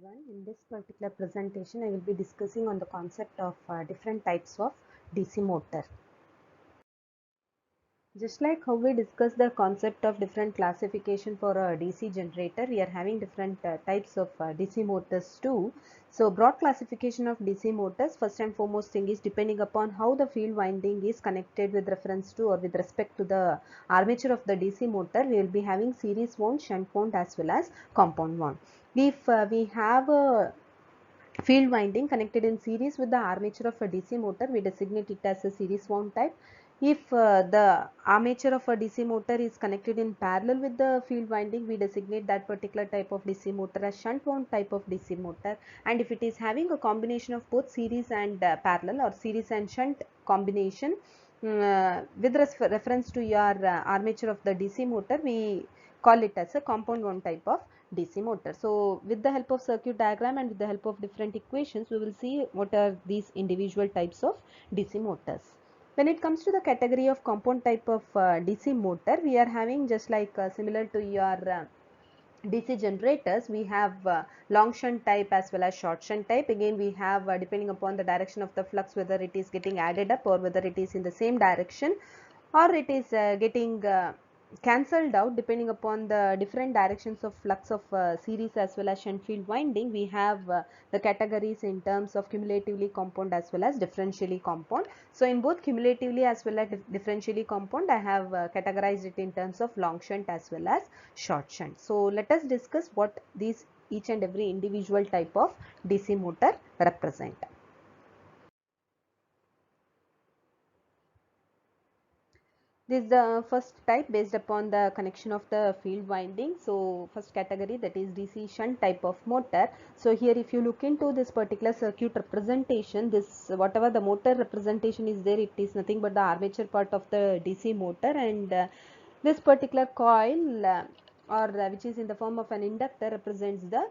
everyone. In this particular presentation, I will be discussing on the concept of different types of DC motor. Just like how we discussed the concept of different classification for a DC generator, we are having different types of DC motors too. So broad classification of DC motors, first and foremost thing is depending upon how the field winding is connected with reference to or with respect to the armature of the DC motor, we will be having series wound, shunt wound as well as compound wound. If we have a field winding connected in series with the armature of a DC motor, we designate it as a series wound type. If the armature of a DC motor is connected in parallel with the field winding, we designate that particular type of DC motor as shunt wound type of DC motor. And if it is having a combination of both series and parallel or series and shunt combination, with reference to your armature of the DC motor, we call it as a compound wound type of DC motor. So with the help of circuit diagram and with the help of different equations, we will see what are these individual types of DC motors. When it comes to the category of compound type of DC motor, we are having just like similar to your DC generators, we have long shunt type as well as short shunt type. Again, we have depending upon the direction of the flux, whether it is getting added up or whether it is in the same direction or it is getting cancelled out depending upon the different directions of flux of series as well as shunt field winding. We have the categories in terms of cumulatively compound as well as differentially compound. So in both cumulatively as well as differentially compound, I have categorized it in terms of long shunt as well as short shunt. So let us discuss what these each and every individual type of DC motor represent. This is the first type based upon the connection of the field winding. So first category, that is DC shunt type of motor. So here if you look into this particular circuit representation, this whatever the motor representation is there, it is nothing but the armature part of the DC motor, and this particular coil which is in the form of an inductor represents the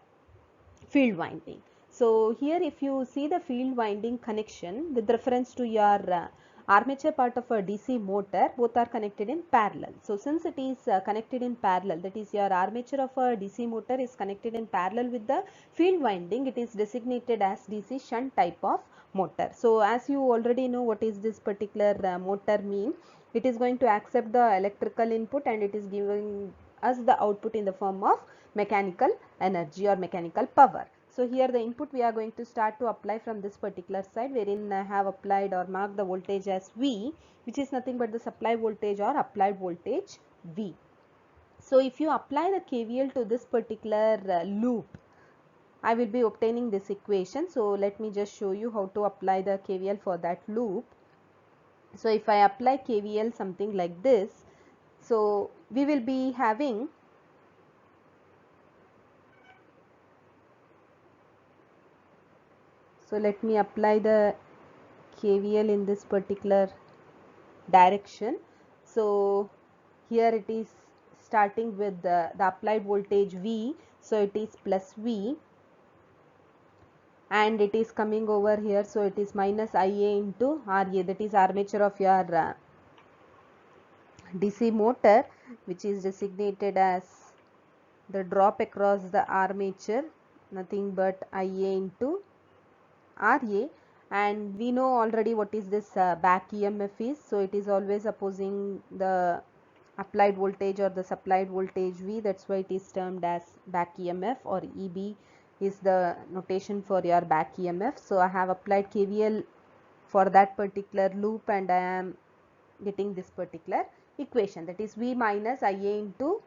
field winding. So here if you see the field winding connection with reference to your armature part of a DC motor, both are connected in parallel. So since it is connected in parallel, that is your armature of a DC motor is connected in parallel with the field winding, it is designated as DC shunt type of motor. So as you already know what is this particular motor mean, it is going to accept the electrical input and it is giving us the output in the form of mechanical energy or mechanical power. So here the input we are going to start to apply from this particular side, wherein I have applied or marked the voltage as V, which is nothing but the supply voltage or applied voltage V. So if you apply the KVL to this particular loop, I will be obtaining this equation. So let me just show you how to apply the KVL for that loop. So if I apply KVL something like this, so we will be having So let me apply the KVL in this particular direction. So here it is starting with the applied voltage V. So it is plus V and it is coming over here. So it is minus IA into RA, that is armature of your DC motor, which is designated as the drop across the armature, nothing but IA into RA, and we know already what is this back EMF is. So it is always opposing the applied voltage or the supplied voltage V, that's why it is termed as back EMF, or EB is the notation for your back EMF. So I have applied KVL for that particular loop and I am getting this particular equation, that is V minus IA into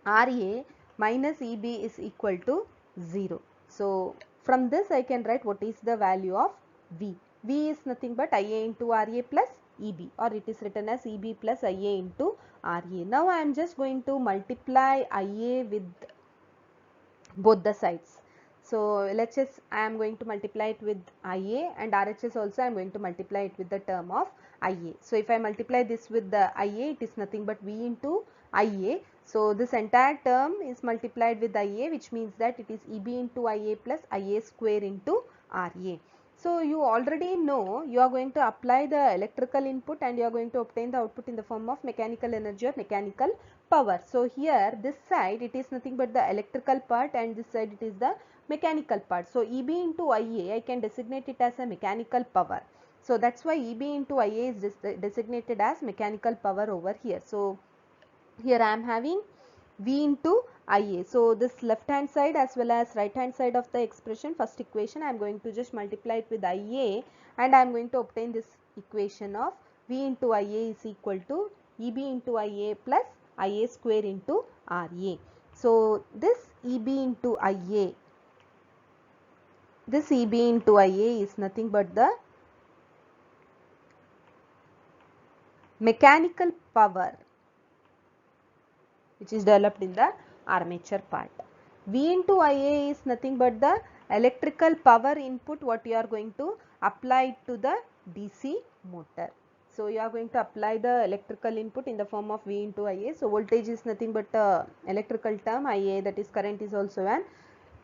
RA minus EB is equal to 0. So from this I can write what is the value of V. V is nothing but IA into RA plus EB, or it is written as EB plus IA into RA. Now I am just going to multiply IA with both the sides. So LHS I am going to multiply it with IA, and RHS also I am going to multiply it with the term of IA. So if I multiply this with the IA, it is nothing but V into IA. So this entire term is multiplied with IA, which means that it is EB into IA plus IA square into RA. So you already know you are going to apply the electrical input and you are going to obtain the output in the form of mechanical energy or mechanical power. So here this side it is nothing but the electrical part and this side it is the mechanical part. So EB into IA, I can designate it as a mechanical power. So that's why EB into IA is designated as mechanical power over here. So here I am having V into IA. So this left hand side as well as right hand side of the expression, first equation, I am going to just multiply it with IA, and I am going to obtain this equation of V into IA is equal to EB into IA plus IA square into RA. So this EB into IA, this EB into IA is nothing but the mechanical power which is developed in the armature part. V into IA is nothing but the electrical power input what you are going to apply to the DC motor. So you are going to apply the electrical input in the form of V into IA. So voltage is nothing but electrical term, IA, that is current, is also an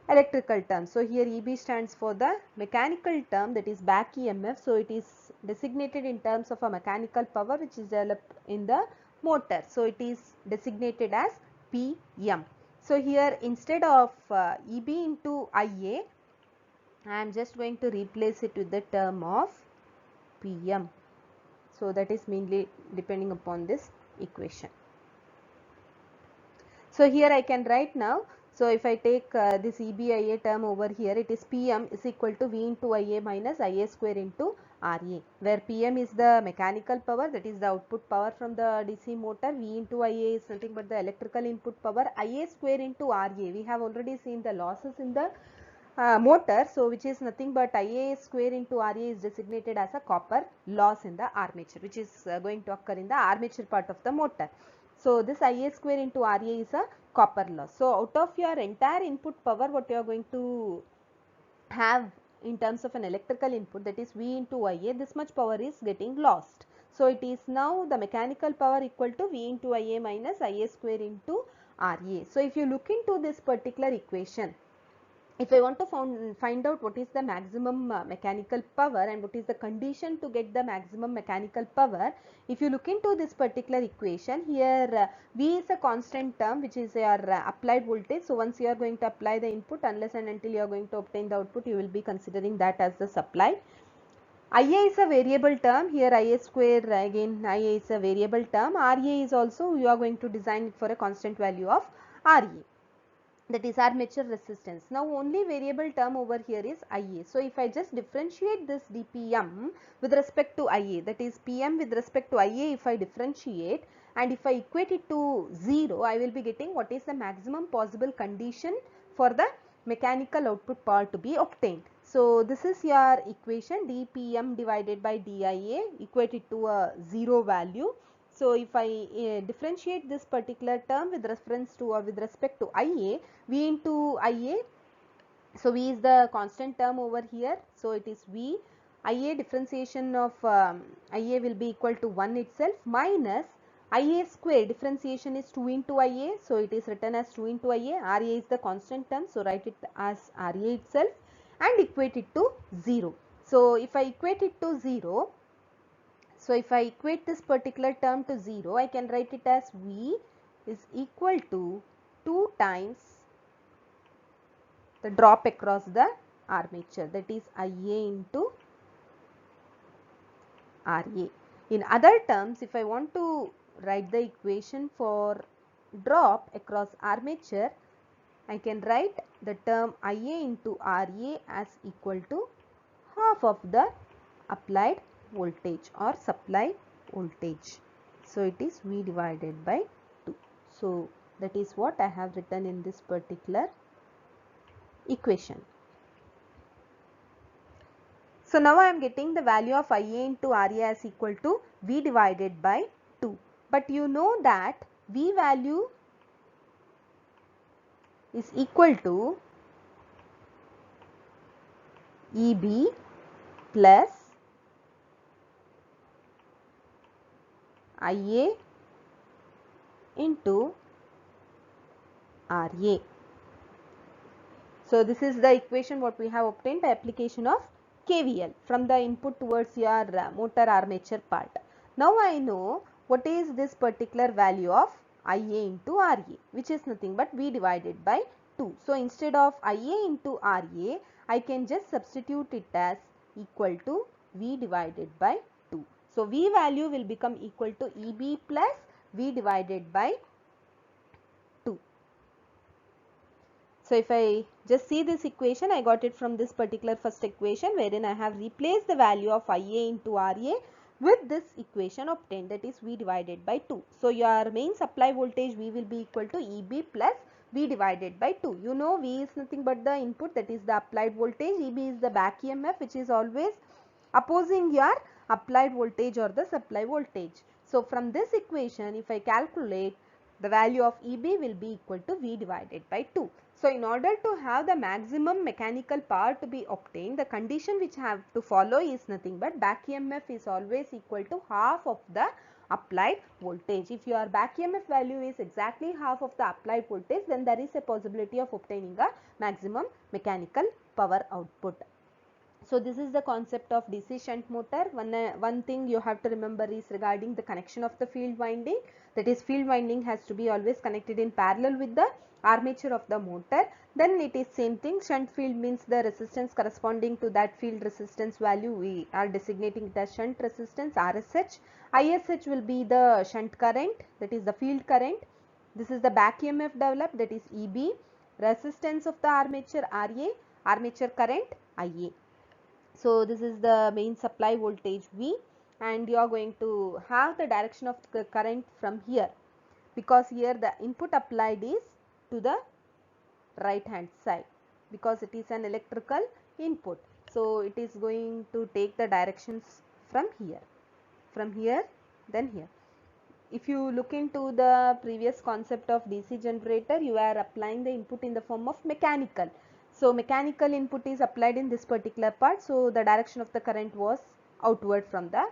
electrical term. So here EB stands for the mechanical term, that is back EMF. So it is designated in terms of a mechanical power which is developed in the motor. So it is designated as PM. So here instead of EB into IA, I am just going to replace it with the term of PM. So that is mainly depending upon this equation. So here I can write now. So if I take this EBIA term over here, it is PM is equal to V into IA minus IA square into RA, where PM is the mechanical power, that is the output power from the DC motor. V into IA is nothing but the electrical input power. IA square into RA, we have already seen the losses in the motor, so which is nothing but IA square into RA is designated as a copper loss in the armature, which is going to occur in the armature part of the motor. So this IA square into RA is a copper loss. So out of your entire input power, what you are going to have in terms of an electrical input, that is V into IA, this much power is getting lost. So it is now the mechanical power equal to V into IA minus IA square into RA. So if you look into this particular equation, if I want to find out what is the maximum mechanical power and what is the condition to get the maximum mechanical power, if you look into this particular equation, here V is a constant term which is your applied voltage. So once you are going to apply the input, unless and until you are going to obtain the output, you will be considering that as the supply. IA is a variable term. Here IA square, again IA is a variable term. RA is also, you are going to design it for a constant value of RA, that is armature resistance. Now only variable term over here is IA. So if I just differentiate this dPm with respect to IA, that is PM with respect to IA, if I differentiate and if I equate it to 0, I will be getting what is the maximum possible condition for the mechanical output power to be obtained. So this is your equation, dPm divided by dIA, equate it to a 0 value. So if I differentiate this particular term with reference to or with respect to IA, V into IA, so V is the constant term over here. So it is V, IA differentiation of IA will be equal to 1 itself minus IA square differentiation is 2 into IA. So it is written as 2 into IA. RA is the constant term. So write it as RA itself and equate it to 0. So if I equate it to 0, so if I equate this particular term to 0, I can write it as V is equal to 2 times the drop across the armature, that is IA into RA. In other terms, if I want to write the equation for drop across armature, I can write the term IA into RA as equal to half of the applied voltage or supply voltage. So it is V divided by 2. So that is what I have written in this particular equation. So now I am getting the value of IA into RA as equal to V divided by 2. But you know that V value is equal to EB plus IA into RA. So this is the equation what we have obtained by application of KVL from the input towards your motor armature part. Now I know what is this particular value of IA into RA, which is nothing but V divided by 2. So instead of Ia into Ra, I can just substitute it as equal to V divided by 2. So V value will become equal to Eb plus V divided by 2. So if I just see this equation, I got it from this particular first equation, wherein I have replaced the value of Ia into Ra with this equation obtained, that is V divided by 2. So your main supply voltage V will be equal to Eb plus V divided by 2. You know V is nothing but the input, that is the applied voltage. Eb is the back EMF, which is always opposing your applied voltage or the supply voltage. So from this equation, if I calculate, the value of Eb will be equal to V divided by 2. So in order to have the maximum mechanical power to be obtained, the condition which I have to follow is nothing but back EMF is always equal to half of the applied voltage. If your back EMF value is exactly half of the applied voltage, then there is a possibility of obtaining a maximum mechanical power output. So this is the concept of DC shunt motor. One thing you have to remember is regarding the connection of the field winding, that is field winding has to be always connected in parallel with the armature of the motor. Then it is same thing, shunt field means the resistance corresponding to that field resistance value, we are designating it as shunt resistance RSH. ISH will be the shunt current, that is the field current. This is the back EMF developed, that is EB. Resistance of the armature RA, armature current IA. So this is the main supply voltage V, and you are going to have the direction of the current from here, because here the input applied is to the right hand side, because it is an electrical input. So it is going to take the directions from here, then here. If you look into the previous concept of DC generator, you are applying the input in the form of mechanical. So mechanical input is applied in this particular part, so the direction of the current was outward from the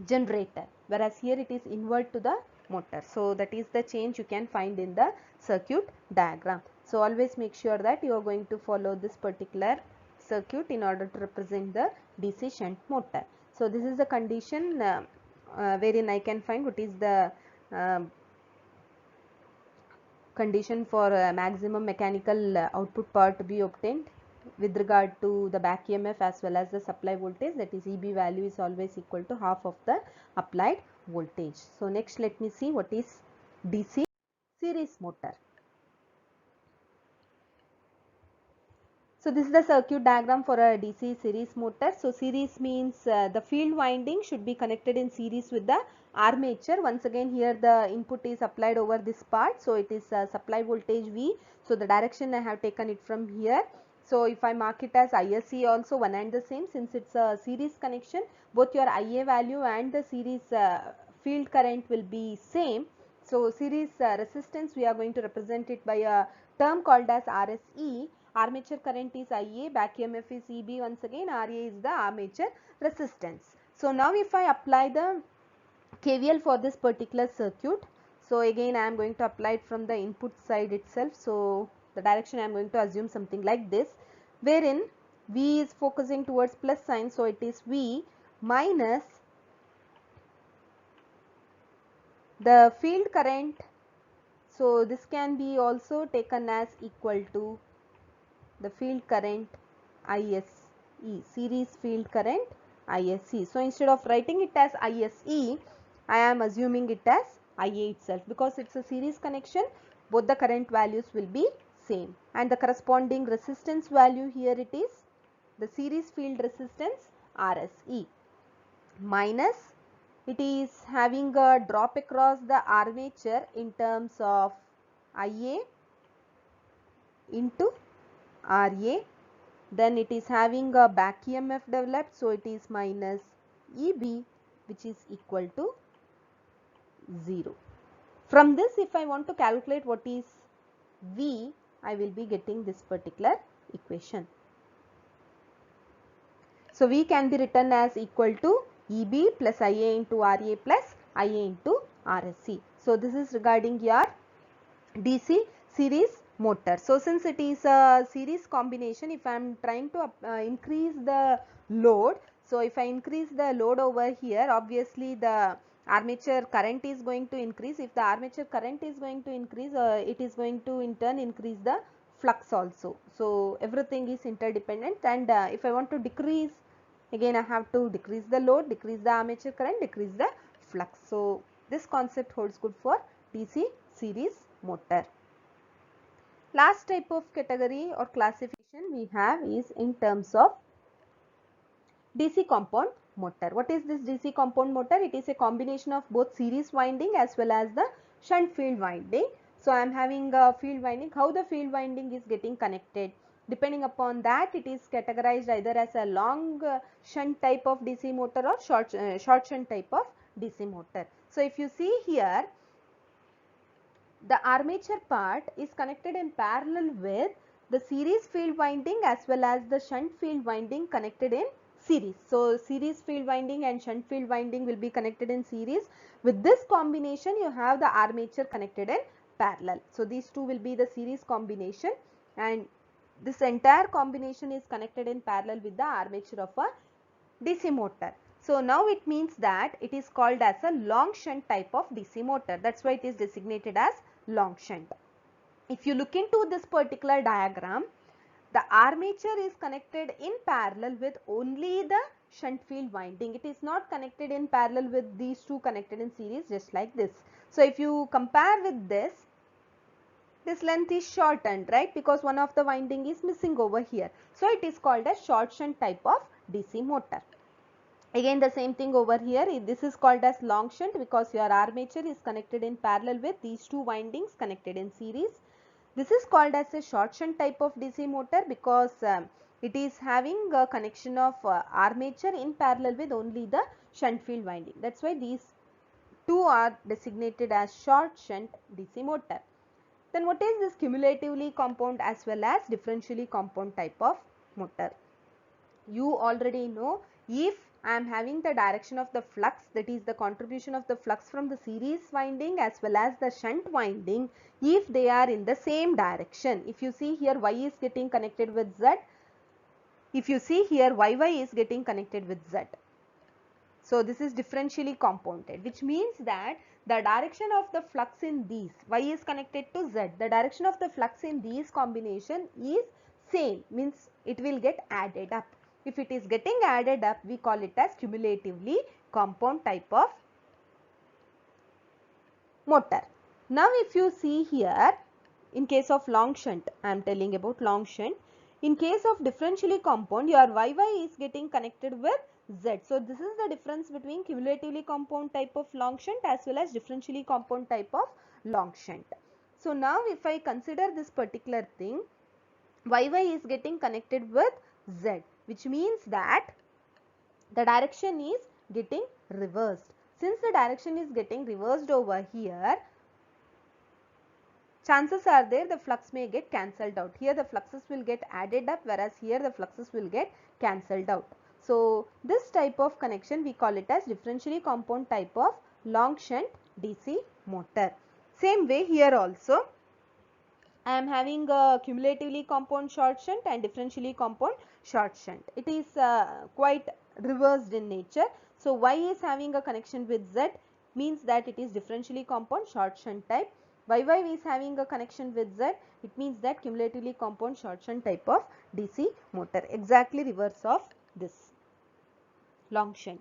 generator, whereas here it is inward to the motor. So that is the change you can find in the circuit diagram. So always make sure that you are going to follow this particular circuit in order to represent the DC shunt motor. So this is the condition wherein I can find what is the condition for maximum mechanical output power to be obtained with regard to the back EMF as well as the supply voltage, that is EB value is always equal to half of the applied voltage. So next let me see what is DC series motor. So this is the circuit diagram for a DC series motor. So series means the field winding should be connected in series with the armature. Once again here the input is applied over this part. So it is supply voltage V. So the direction I have taken it from here. So if I mark it as ISC also one and the same, since it's a series connection, both your IA value and the series field current will be same. So series resistance, we are going to represent it by a term called as RSE. Armature current is Ia, back EMF is Eb, once again Ra is the armature resistance. So now if I apply the KVL for this particular circuit, so again I am going to apply it from the input side itself. So the direction I am going to assume something like this, wherein V is focusing towards plus sign, so it is V minus the field current. So this can be also taken as equal to the field current ISE, series field current ISE. So instead of writing it as ISE, I am assuming it as IA itself, because it's a series connection, both the current values will be same, and the corresponding resistance value here it is the series field resistance RSE, minus it is having a drop across the armature in terms of IA into RA, then it is having a back EMF developed, so it is minus EB, which is equal to 0. From this, if I want to calculate what is V, I will be getting this particular equation. So V can be written as equal to EB plus IA into RA plus IA into RSC. So this is regarding your DC series motor. So since it is a series combination, if I am trying to increase the load, so if I increase the load over here, obviously the armature current is going to increase. If the armature current is going to increase, it is going to in turn increase the flux also. So everything is interdependent, and if I want to decrease, again I have to decrease the load, decrease the armature current, decrease the flux. So this concept holds good for DC series motor. Last type of category or classification we have is in terms of DC compound motor. What is this DC compound motor? It is a combination of both series winding as well as the shunt field winding. So I am having a field winding. How the field winding is getting connected? Depending upon that, it is categorized either as a long shunt type of DC motor or short shunt type of DC motor. So if you see here, the armature part is connected in parallel with the series field winding as well as the shunt field winding connected in series. So series field winding and shunt field winding will be connected in series. With this combination, you have the armature connected in parallel. So these two will be the series combination, and this entire combination is connected in parallel with the armature of a DC motor. So now it means that it is called as a long shunt type of DC motor. That's why it is designated as long shunt. If you look into this particular diagram, the armature is connected in parallel with only the shunt field winding. It is not connected in parallel with these two connected in series, just like this. So if you compare with this length is shortened, right, because one of the winding is missing over here. So it is called a short shunt type of DC motor. Again the same thing over here, this is called as long shunt because your armature is connected in parallel with these two windings connected in series. This is called as a short shunt type of DC motor because it is having a connection of armature in parallel with only the shunt field winding. That's why these two are designated as short shunt DC motor. Then what is this cumulatively compound as well as differentially compound type of motor? You already know, if I am having the direction of the flux, that is the contribution of the flux from the series winding as well as the shunt winding, if they are in the same direction. If you see here, Y is getting connected with Z. If you see here, YY is getting connected with Z. So this is differentially compounded, which means that the direction of the flux in these, Y is connected to Z, the direction of the flux in these combination is same, means it will get added up. If it is getting added up, we call it as cumulatively compound type of motor. Now if you see here, in case of long shunt, I am telling about long shunt. In case of differentially compound, your YY is getting connected with Z. So this is the difference between cumulatively compound type of long shunt as well as differentially compound type of long shunt. So now if I consider this particular thing, YY is getting connected with Z, which means that the direction is getting reversed. Since the direction is getting reversed over here, chances are there the flux may get cancelled out. Here the fluxes will get added up, whereas here the fluxes will get cancelled out. So this type of connection we call it as differentially compound type of long shunt DC motor. Same way here also, I am having a cumulatively compound short shunt and differentially compound short shunt. It is quite reversed in nature. So Y is having a connection with Z, means that it is differentially compound short shunt type. YY is having a connection with Z, it means that cumulatively compound short shunt type of DC motor. Exactly reverse of this long shunt.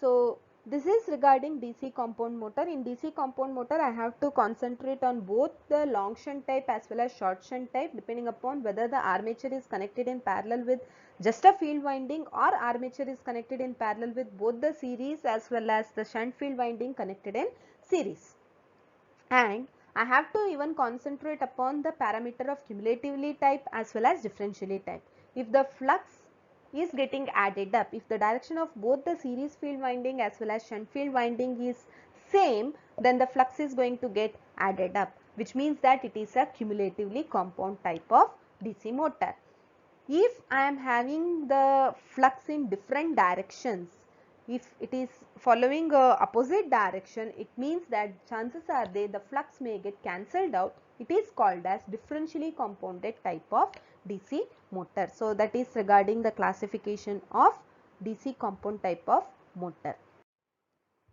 So this is regarding DC compound motor. In DC compound motor, I have to concentrate on both the long shunt type as well as short shunt type, depending upon whether the armature is connected in parallel with just a field winding or armature is connected in parallel with both the series as well as the shunt field winding connected in series. And I have to even concentrate upon the parameter of cumulatively type as well as differentially type. If the flux is getting added up, if the direction of both the series field winding as well as shunt field winding is same, then the flux is going to get added up, which means that it is a cumulatively compound type of DC motor. If I am having the flux in different directions, if it is following a opposite direction, it means that chances are there the flux may get cancelled out. It is called as differentially compounded type of DC motor. So that is regarding the classification of DC compound type of motor.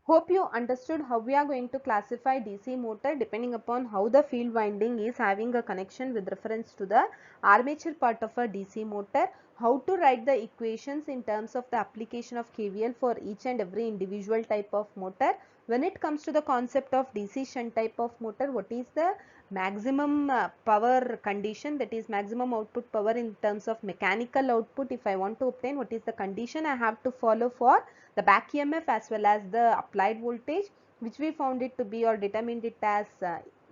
Hope you understood how we are going to classify DC motor depending upon how the field winding is having a connection with reference to the armature part of a DC motor, how to write the equations in terms of the application of KVL for each and every individual type of motor. When it comes to the concept of DC shunt type of motor, what is the maximum power condition, that is maximum output power in terms of mechanical output. If I want to obtain, what is the condition I have to follow for the back EMF as well as the applied voltage, which we found it to be or determined it as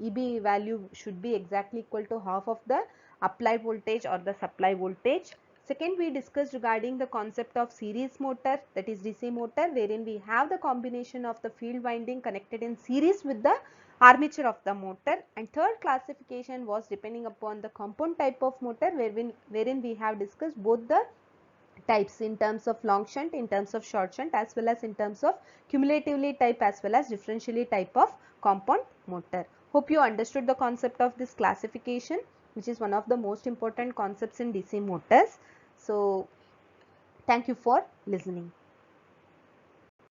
EB value should be exactly equal to half of the applied voltage or the supply voltage. Second, we discussed regarding the concept of series motor, that is DC motor, wherein we have the combination of the field winding connected in series with the armature of the motor. And third classification was depending upon the compound type of motor, wherein we have discussed both the types in terms of long shunt, in terms of short shunt, as well as in terms of cumulatively type as well as differentially type of compound motor. Hope you understood the concept of this classification, which is one of the most important concepts in DC motors. So thank you for listening.